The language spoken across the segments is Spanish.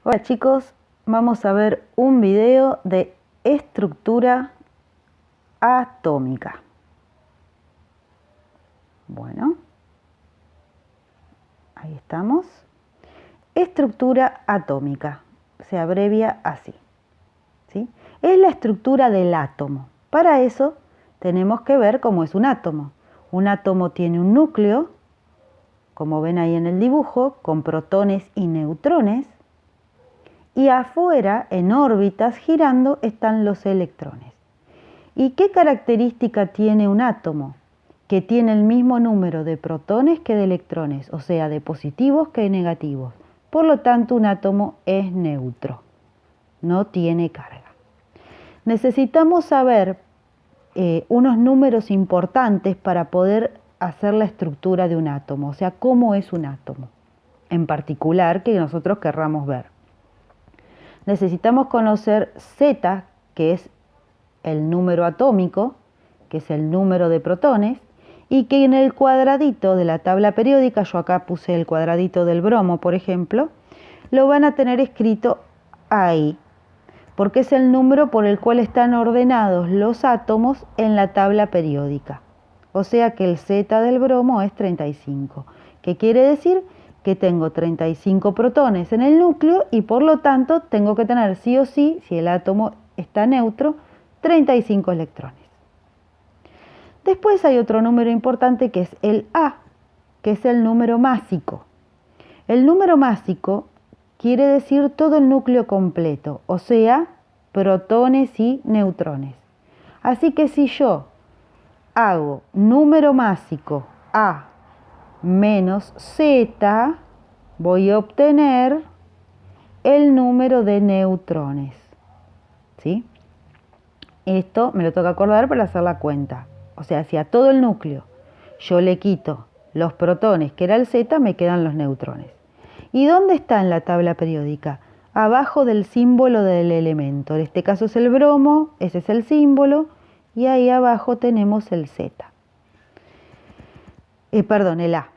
Hola chicos, vamos a ver un video de estructura atómica. Bueno, ahí estamos. Estructura atómica, se abrevia así, ¿sí? Es la estructura del átomo. Para eso tenemos que ver cómo es un átomo. Un átomo tiene un núcleo, como ven ahí en el dibujo, con protones y neutrones. Y afuera, en órbitas girando, están los electrones. ¿Y qué característica tiene un átomo? Que tiene el mismo número de protones que de electrones, o sea, de positivos que de negativos. Por lo tanto, un átomo es neutro, no tiene carga. Necesitamos saber unos números importantes para poder hacer la estructura de un átomo, o sea, cómo es un átomo, en particular que nosotros querramos ver. Necesitamos conocer Z, que es el número atómico, que es el número de protones, y que en el cuadradito de la tabla periódica, yo acá puse el cuadradito del bromo, por ejemplo, lo van a tener escrito ahí, porque es el número por el cual están ordenados los átomos en la tabla periódica. O sea que el Z del bromo es 35, que quiere decir que tengo 35 protones en el núcleo y por lo tanto tengo que tener sí o sí, si el átomo está neutro, 35 electrones. Después hay otro número importante que es el A, que es el número másico. El número másico quiere decir todo el núcleo completo, o sea, protones y neutrones. Así que si yo hago número másico A menos Z, voy a obtener el número de neutrones. ¿Sí? Esto me lo tengo que acordar para hacer la cuenta. O sea, si a todo el núcleo yo le quito los protones, que era el Z, me quedan los neutrones. ¿Y dónde está en la tabla periódica? Abajo del símbolo del elemento. En este caso es el bromo, ese es el símbolo, y ahí abajo tenemos el Z. El A,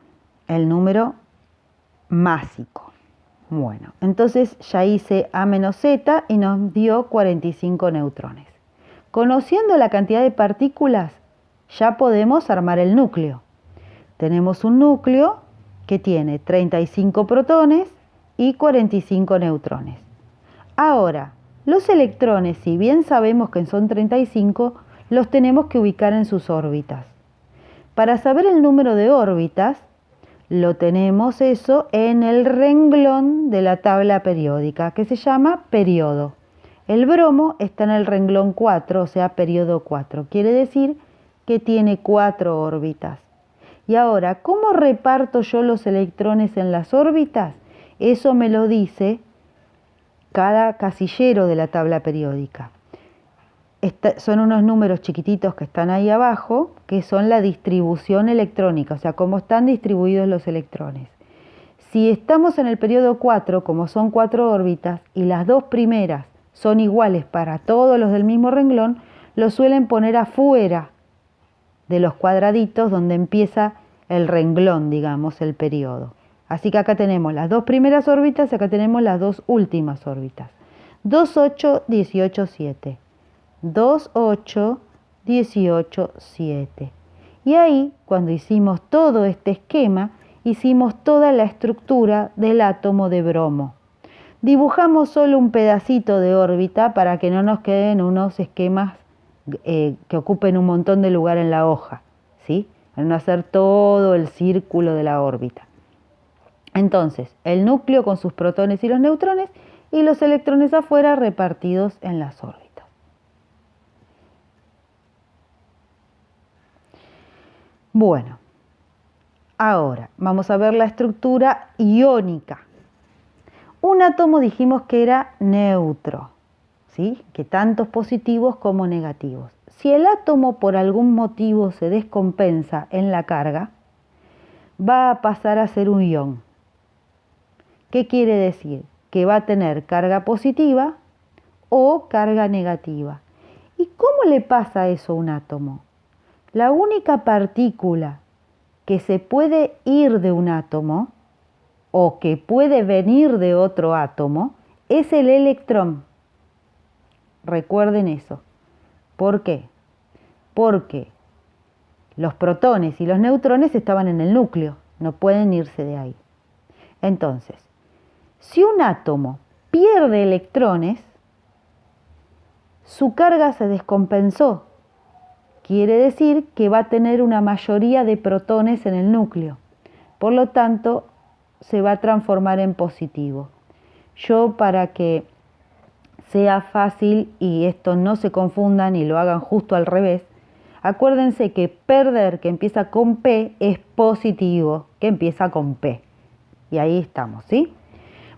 el número másico. Bueno, entonces ya hice A menos Z y nos dio 45 neutrones. Conociendo la cantidad de partículas, ya podemos armar el núcleo. Tenemos un núcleo que tiene 35 protones y 45 neutrones. Ahora, los electrones, si bien sabemos que son 35, los tenemos que ubicar en sus órbitas. Para saber el número de órbitas, lo tenemos eso en el renglón de la tabla periódica, que se llama periodo. El bromo está en el renglón 4, o sea, periodo 4. Quiere decir que tiene 4 órbitas. Y ahora, ¿cómo reparto yo los electrones en las órbitas? Eso me lo dice cada casillero de la tabla periódica. Son unos números chiquititos que están ahí abajo, que son la distribución electrónica, o sea, cómo están distribuidos los electrones. Si estamos en el periodo 4, como son 4 órbitas, y las dos primeras son iguales para todos los del mismo renglón, lo suelen poner afuera de los cuadraditos donde empieza el renglón, digamos, el periodo. Así que acá tenemos las dos primeras órbitas y acá tenemos las dos últimas órbitas. 2, 8, 18, 7. 2, 8, 18, 7. Y ahí, cuando hicimos todo este esquema, hicimos toda la estructura del átomo de bromo. Dibujamos solo un pedacito de órbita para que no nos queden unos esquemas que ocupen un montón de lugar en la hoja, ¿sí? Para no hacer todo el círculo de la órbita. Entonces, el núcleo con sus protones y los neutrones y los electrones afuera repartidos en las órbitas. Bueno, ahora vamos a ver la estructura iónica. Un átomo dijimos que era neutro, ¿sí? Que tantos positivos como negativos. Si el átomo por algún motivo se descompensa en la carga, va a pasar a ser un ión. ¿Qué quiere decir? Que va a tener carga positiva o carga negativa. ¿Y cómo le pasa eso a un átomo? La única partícula que se puede ir de un átomo o que puede venir de otro átomo es el electrón. Recuerden eso. ¿Por qué? Porque los protones y los neutrones estaban en el núcleo, no pueden irse de ahí. Entonces, si un átomo pierde electrones, su carga se descompensó. Quiere decir que va a tener una mayoría de protones en el núcleo. Por lo tanto, se va a transformar en positivo. Yo, para que sea fácil y esto no se confundan y lo hagan justo al revés, acuérdense que perder, que empieza con P, es positivo, que empieza con P. Y ahí estamos, ¿sí?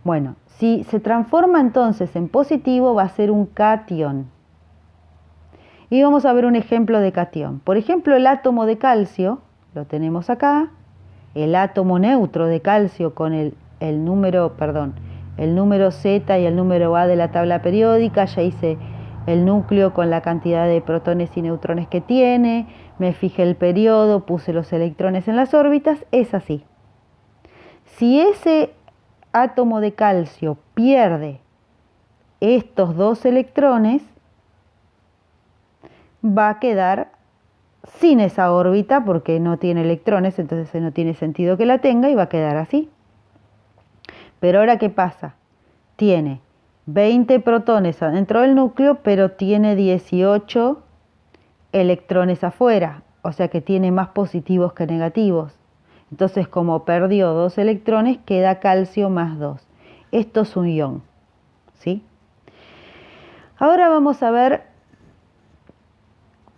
Bueno, si se transforma entonces en positivo, va a ser un catión. Y vamos a ver un ejemplo de catión. Por ejemplo, el átomo de calcio, lo tenemos acá, el átomo neutro de calcio con el número Z y el número A de la tabla periódica. Ya hice el núcleo con la cantidad de protones y neutrones que tiene, me fijé el periodo, puse los electrones en las órbitas, es así. Si ese átomo de calcio pierde estos dos electrones, va a quedar sin esa órbita porque no tiene electrones, entonces no tiene sentido que la tenga y va a quedar así. Pero ahora, ¿qué pasa? Tiene 20 protones adentro del núcleo, pero tiene 18 electrones afuera, o sea que tiene más positivos que negativos. Entonces, como perdió 2 electrones, queda calcio más 2. Esto es un ion, ¿sí? Ahora vamos a ver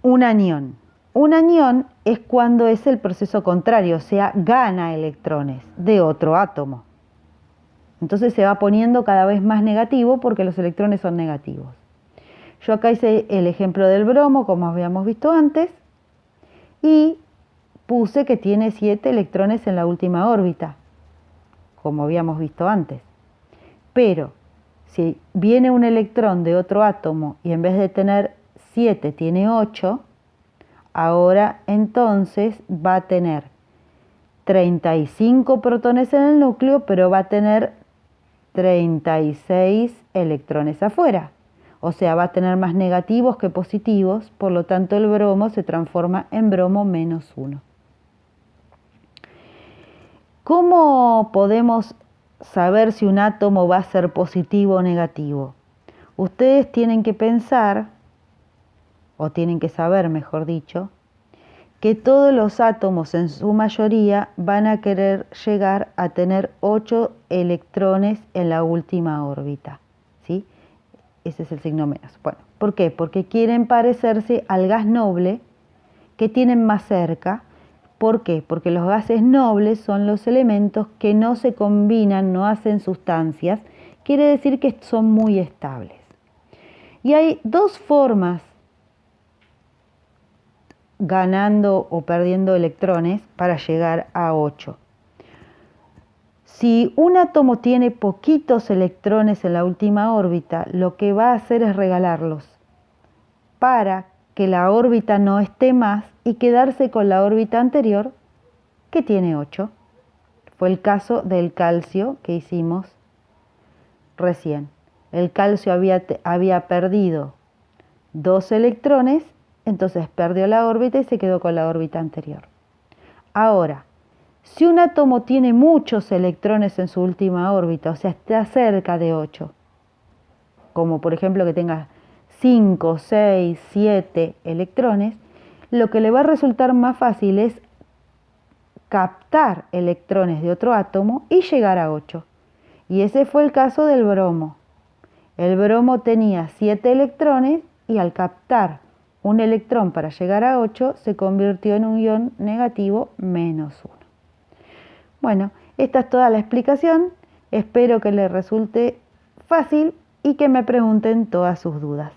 un anión. Un anión es cuando es el proceso contrario, o sea, gana electrones de otro átomo. Entonces se va poniendo cada vez más negativo porque los electrones son negativos. Yo acá hice el ejemplo del bromo, como habíamos visto antes, y puse que tiene 7 electrones en la última órbita, como habíamos visto antes. Pero si viene un electrón de otro átomo y en vez de tener 7 tiene 8, ahora entonces va a tener 35 protones en el núcleo, pero va a tener 36 electrones afuera. O sea, va a tener más negativos que positivos, por lo tanto el bromo se transforma en bromo menos 1. ¿Cómo podemos saber si un átomo va a ser positivo o negativo? Ustedes tienen que pensar, o tienen que saber, mejor dicho, que todos los átomos en su mayoría van a querer llegar a tener 8 electrones en la última órbita, ¿sí? Ese es el signo menos. Bueno, ¿por qué? Porque quieren parecerse al gas noble que tienen más cerca. ¿Por qué? Porque los gases nobles son los elementos que no se combinan, no hacen sustancias, quiere decir que son muy estables. Y hay dos formas, ganando o perdiendo electrones, para llegar a 8. Si un átomo tiene poquitos electrones en la última órbita, lo que va a hacer es regalarlos para que la órbita no esté más y quedarse con la órbita anterior, que tiene 8. Fue el caso del calcio que hicimos recién. El calcio había perdido 2 electrones, entonces perdió la órbita y se quedó con la órbita anterior. Ahora, si un átomo tiene muchos electrones en su última órbita, o sea, está cerca de 8, como por ejemplo que tenga 5, 6, 7 electrones, lo que le va a resultar más fácil es captar electrones de otro átomo y llegar a 8. Y ese fue el caso del bromo. El bromo tenía 7 electrones y al captar un electrón para llegar a 8 se convirtió en un ion negativo menos 1. Bueno, esta es toda la explicación. Espero que les resulte fácil y que me pregunten todas sus dudas.